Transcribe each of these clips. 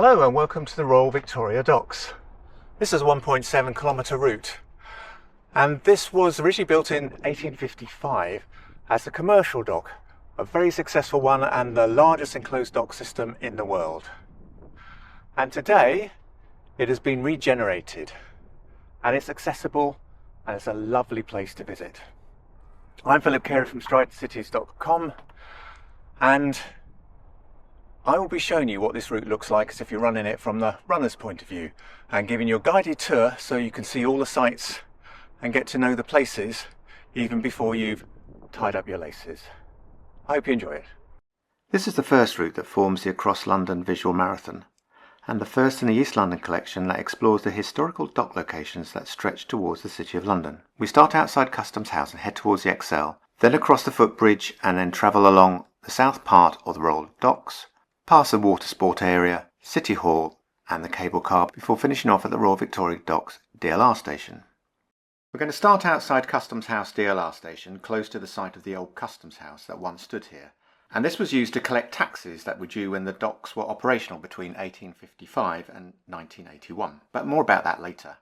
Hello and welcome to the Royal Victoria Docks. This is a 1.7 kilometre route, and this was originally built in 1855 as a commercial dock, a very successful one and the largest enclosed dock system in the world. And today it has been regenerated and it's accessible and it's a lovely place to visit. I'm Philip Carey from StrideCities.com, and I will be showing you what this route looks like as if you're running it from the runner's point of view, and giving you a guided tour so you can see all the sights and get to know the places even before you've tied up your laces. I hope you enjoy it. This is the first route that forms the Across London Visual Marathon, and the first in the East London collection that explores the historical dock locations that stretch towards the City of London. We start outside Custom House and head towards the XL, then across the Footbridge and then travel along the south part of the Royal Docks, past the water sport area, City Hall and the cable car before finishing off at the Royal Victoria Docks DLR Station. We're going to start outside Custom House DLR Station, close to the site of the old Customs House that once stood here. And this was used to collect taxes that were due when the docks were operational between 1855 and 1981. But more about that later.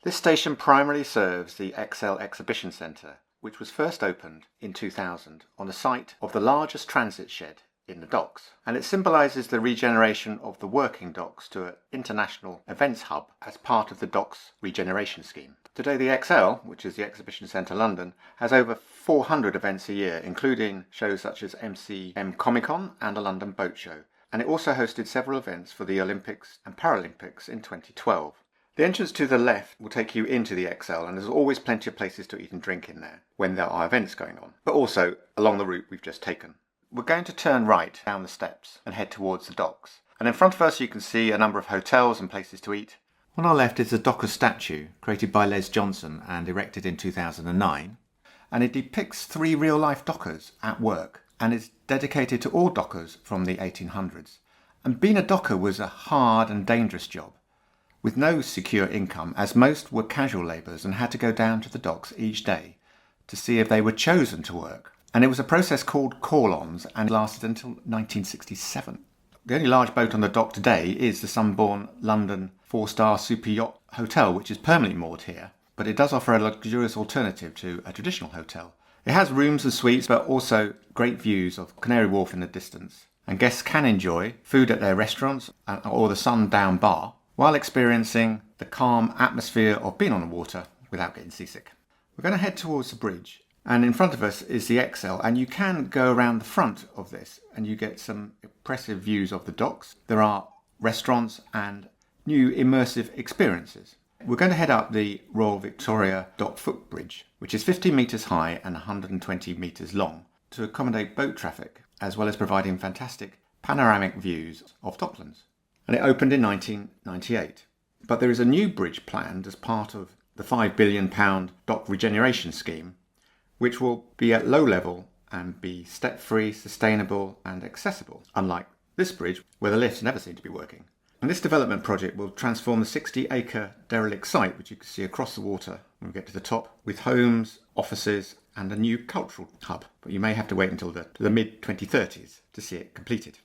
This station primarily serves the XL Exhibition Centre, which was first opened in 2000 on the site of the largest transit shed in the docks, and it symbolises the regeneration of the working docks to an international events hub as part of the docks regeneration scheme. Today the XL, which is the Exhibition Centre London, has over 400 events a year, including shows such as MCM Comic Con and a London Boat Show, and it also hosted several events for the Olympics and Paralympics in 2012. The entrance to the left will take you into the XL, and there's always plenty of places to eat and drink in there when there are events going on, but also along the route we've just taken. We're going to turn right down the steps and head towards the docks. And in front of us you can see a number of hotels and places to eat. On our left is the Dockers statue, created by Les Johnson and erected in 2009. And it depicts 3 real-life dockers at work, and is dedicated to all dockers from the 1800s. And being a docker was a hard and dangerous job, with no secure income, as most were casual labourers and had to go down to the docks each day to see if they were chosen to work. And it was a process called call-ons and lasted until 1967. The only large boat on the dock today is the Sunborn London 4-star super yacht hotel, which is permanently moored here, but it does offer a luxurious alternative to a traditional hotel. It has rooms and suites, but also great views of Canary Wharf in the distance, and guests can enjoy food at their restaurants or the Sundown bar while experiencing the calm atmosphere of being on the water without getting seasick. We're going to head towards the bridge. And in front of us is the XL, and you can go around the front of this and you get some impressive views of the docks. There are restaurants and new immersive experiences. We're going to head up the Royal Victoria Dock Footbridge, which is 50 metres high and 120 metres long, to accommodate boat traffic, as well as providing fantastic panoramic views of Docklands. And it opened in 1998. But there is a new bridge planned as part of the £5 billion dock regeneration scheme, which will be at low level and be step-free, sustainable and accessible, unlike this bridge where the lifts never seem to be working. And this development project will transform the 60-acre derelict site, which you can see across the water when we get to the top, with homes, offices and a new cultural hub. But you may have to wait until the mid-2030s to see it completed.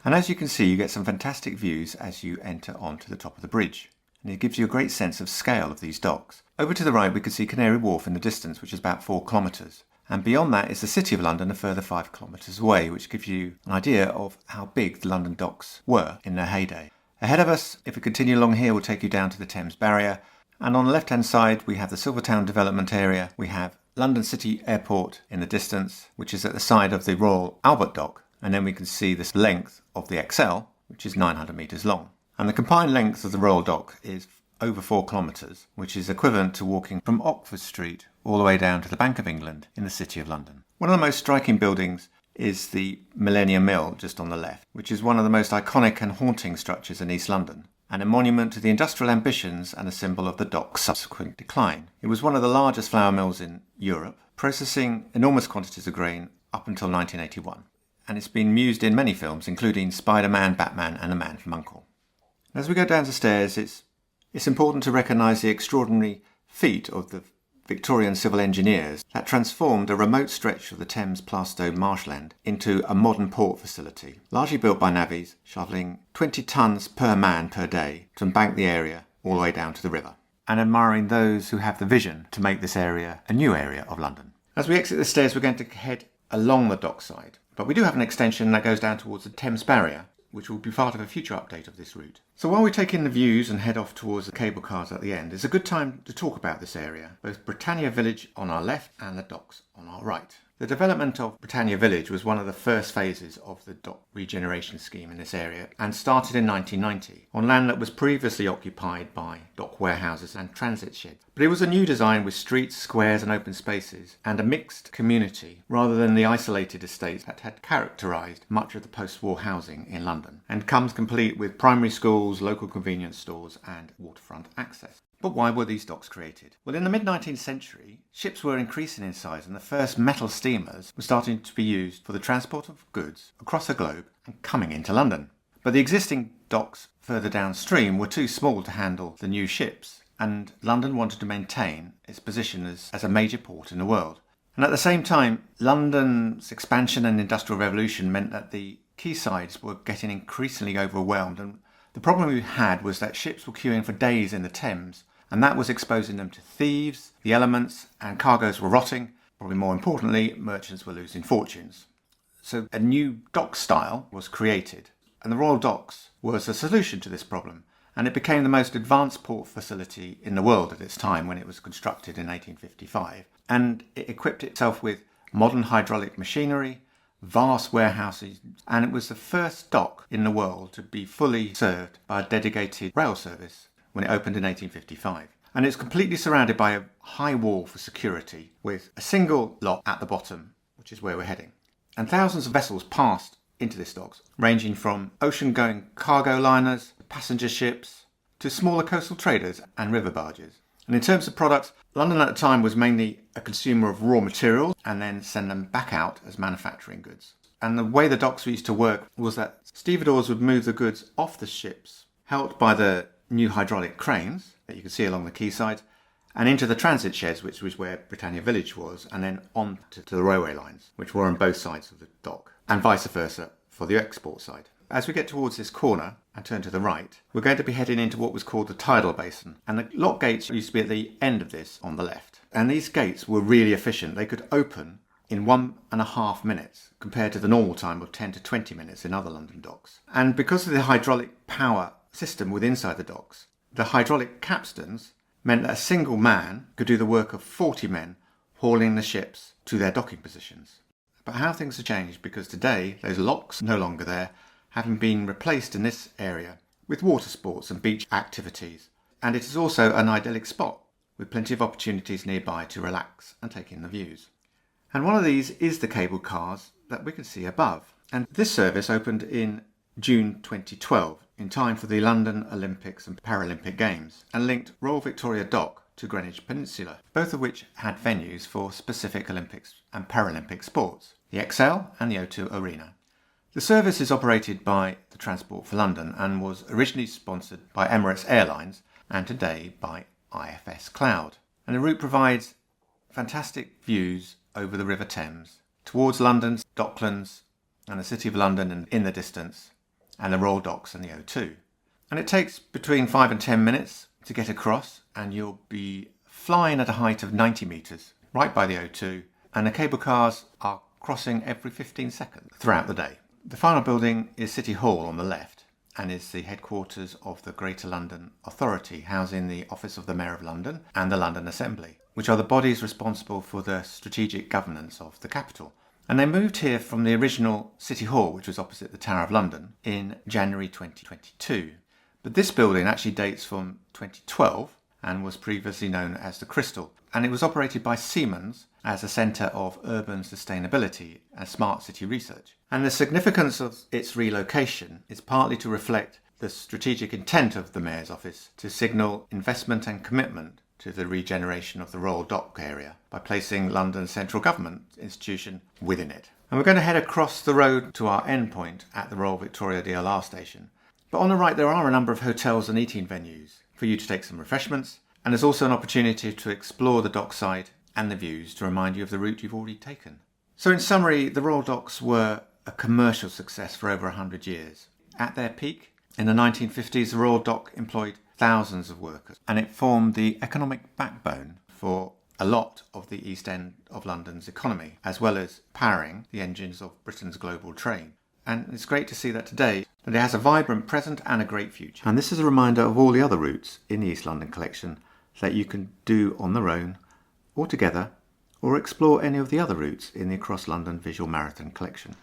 And as you can see, you get some fantastic views as you enter onto the top of the bridge. And it gives you a great sense of scale of these docks. Over to the right we can see Canary Wharf in the distance, which is about 4 kilometres. And beyond that is the City of London a further 5 kilometres away, which gives you an idea of how big the London docks were in their heyday. Ahead of us, if we continue along here, we'll take you down to the Thames Barrier. And on the left hand side we have the Silvertown development area. We have London City Airport in the distance, which is at the side of the Royal Albert Dock. And then we can see this length of the XL, which is 900 metres long. And the combined length of the Royal Dock is over 4 kilometres, which is equivalent to walking from Oxford Street all the way down to the Bank of England in the City of London. One of the most striking buildings is the Millennium Mill just on the left, which is one of the most iconic and haunting structures in East London, and a monument to the industrial ambitions and a symbol of the dock's subsequent decline. It was one of the largest flour mills in Europe, processing enormous quantities of grain up until 1981, and it's been used in many films, including Spider-Man, Batman and The Man from U.N.C.L.E. As we go down the stairs, it's important to recognise the extraordinary feat of the Victorian civil engineers that transformed a remote stretch of the Thames Plaistow marshland into a modern port facility, largely built by navvies, shovelling 20 tonnes per man per day to embank the area all the way down to the river, and admiring those who have the vision to make this area a new area of London. As we exit the stairs, we're going to head along the dockside, but we do have an extension that goes down towards the Thames barrier, which will be part of a future update of this route. So while we take in the views and head off towards the cable cars at the end, it's a good time to talk about this area, both Britannia Village on our left and the docks on our right. The development of Britannia Village was one of the first phases of the dock regeneration scheme in this area and started in 1990 on land that was previously occupied by dock warehouses and transit sheds. But it was a new design with streets, squares and open spaces and a mixed community rather than the isolated estates that had characterised much of the post-war housing in London, and comes complete with primary schools, local convenience stores and waterfront access. But why were these docks created? Well, in the mid-19th century, ships were increasing in size and the first metal steamers were starting to be used for the transport of goods across the globe and coming into London. But the existing docks further downstream were too small to handle the new ships, and London wanted to maintain its position as a major port in the world. And at the same time, London's expansion and industrial revolution meant that the quaysides were getting increasingly overwhelmed, and the problem we had was that ships were queuing for days in the Thames, and that was exposing them to thieves, the elements, and cargoes were rotting. Probably more importantly, merchants were losing fortunes. So a new dock style was created, and the Royal Docks was a solution to this problem, and it became the most advanced port facility in the world at its time when it was constructed in 1855. And it equipped itself with modern hydraulic machinery, vast warehouses, and it was the first dock in the world to be fully served by a dedicated rail service when it opened in 1855. And it's completely surrounded by a high wall for security with a single lock at the bottom, which is where we're heading. And thousands of vessels passed into this docks, ranging from ocean-going cargo liners, passenger ships, to smaller coastal traders and river barges. And in terms of products, London at the time was mainly a consumer of raw materials and then send them back out as manufacturing goods. And the way the docks used to work was that stevedores would move the goods off the ships, helped by the new hydraulic cranes that you can see along the quayside, and into the transit sheds, which was where Britannia Village was, and then on to the railway lines, which were on both sides of the dock, and vice versa for the export side. As we get towards this corner and turn to the right, we're going to be heading into what was called the tidal basin, and the lock gates used to be at the end of this on the left. And these gates were really efficient. They could open in 1.5 minutes compared to the normal time of 10 to 20 minutes in other London docks. And because of the hydraulic power system within inside the docks, the hydraulic capstans meant that a single man could do the work of 40 men hauling the ships to their docking positions. But how things have changed, because today those locks are no longer there, having been replaced in this area with water sports and beach activities. And it is also an idyllic spot with plenty of opportunities nearby to relax and take in the views. And one of these is the cable cars that we can see above. And this service opened in June 2012, in time for the London Olympics and Paralympic Games, and linked Royal Victoria Dock to Greenwich Peninsula, both of which had venues for specific Olympics and Paralympic sports, the XL and the O2 Arena. The service is operated by the Transport for London and was originally sponsored by Emirates Airlines and today by IFS Cloud. And the route provides fantastic views over the River Thames, towards London's Docklands and the City of London and in the distance, and the Royal Docks and the O2. And it takes between 5 and 10 minutes to get across, and you'll be flying at a height of 90 metres, right by the O2, and the cable cars are crossing every 15 seconds throughout the day. The final building is City Hall on the left, and is the headquarters of the Greater London Authority, housing the Office of the Mayor of London and the London Assembly, which are the bodies responsible for the strategic governance of the capital. And they moved here from the original City Hall, which was opposite the Tower of London, in January 2022. But this building actually dates from 2012 and was previously known as the Crystal. And it was operated by Siemens as a centre of urban sustainability and smart city research. And the significance of its relocation is partly to reflect the strategic intent of the Mayor's office to signal investment and commitment to the regeneration of the Royal Dock area by placing London's central government institution within it. And we're going to head across the road to our endpoint at the Royal Victoria DLR Station. But on the right there are a number of hotels and eating venues for you to take some refreshments And there's also an opportunity to explore the dockside and the views to remind you of the route you've already taken. So in summary, the Royal Docks were a commercial success for over 100 years. At their peak, in the 1950s, the Royal Dock employed thousands of workers, and it formed the economic backbone for a lot of the East End of London's economy, as well as powering the engines of Britain's global trade. And it's great to see that today that it has a vibrant present and a great future. And this is a reminder of all the other routes in the East London collection that you can do on their own, or together, or explore any of the other routes in the Across London Visual Marathon collection.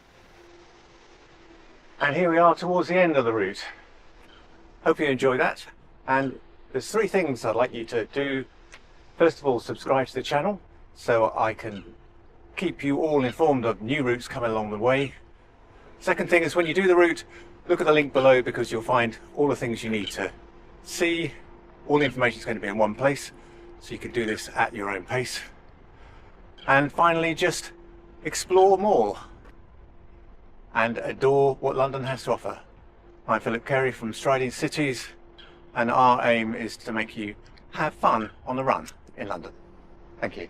And here we are towards the end of the route. Hope you enjoyed that. And there's 3 things I'd like you to do. First of all, subscribe to the channel so I can keep you all informed of new routes coming along the way. Second thing is, when you do the route, look at the link below, because you'll find all the things you need to see. All the information is going to be in one place, so you can do this at your own pace. And finally, just explore more and adore what London has to offer. I'm Philip Carey from Striding Cities, and our aim is to make you have fun on the run in London. Thank you.